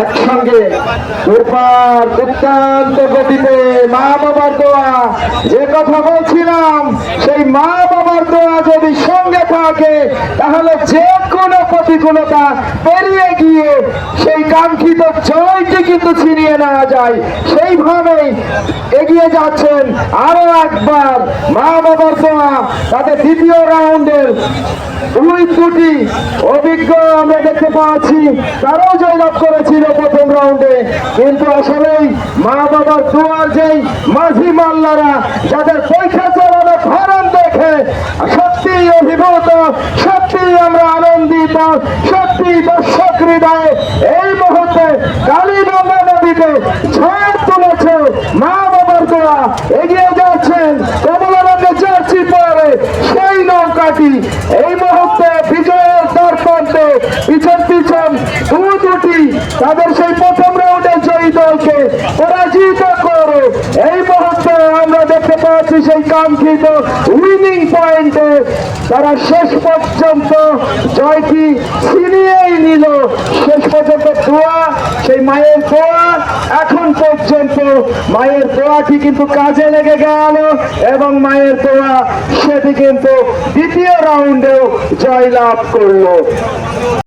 একসঙ্গে দুর্দান্ত গতিতে মা বাবার দোয়া, যে কথা বলছিলাম সেই মা বাবার দোয়া যদি সঙ্গে থাকে তাহলে যে কোনো প্রতিকূলতা পেরিয়ে গিয়ে সেই কাঙ্ক্ষিত জয়টি কিন্তু ছিনিয়ে নেওয়া যায়। সেইভাবেই এগিয়ে যাচ্ছেন আরো একবার মা বাবার দোয়া। তাদের দ্বিতীয় রাউন্ডের দুটি অভিজ্ঞ আমরা দেখতে পাচ্ছি, তারাও জয়লাভ করেছিল প্রথম রাউন্ডে, কিন্তু আসলেই মা বাবার দোয়ার যেই মাঝি মাল্লারা যাদের পরীক্ষা চালানো ধরন দেখে সত্যি অভিভূত, সত্যি আমরা আনন্দিত, সত্যি দর্শক হৃদয়ে এই মুহূর্তে কালীগঙ্গা নদীতে ঝড় তুলেছে মা বাবার দোয়া। এগিয়ে যাচ্ছেন কমলা রঙের জার্সি পরে সেই নৌকাটি এই মুহূর্তে বিজয়ের দ্বার প্রান্তে পিছন পিছন দুটি তাদের সেই প্রথম রাউন্ডে জয়ী দলকে পরাজিত করে এই মুহূর্তে আমরা দেখতে পাচ্ছি সেই কাঙ্ক্ষিত উইনিং পয়েন্টে তারা শেষ পর্যন্ত জয়টি ছিনিয়েই নিল। শেষ পর্যন্ত দোয়া, সেই মায়ের দোয়া, এখন পর্যন্ত মায়ের দোয়াটি কিন্তু কাজে লেগে গেল এবং মায়ের দোয়া সেটি কিন্তু দ্বিতীয় রাউন্ডেও জয়লাভ করলো।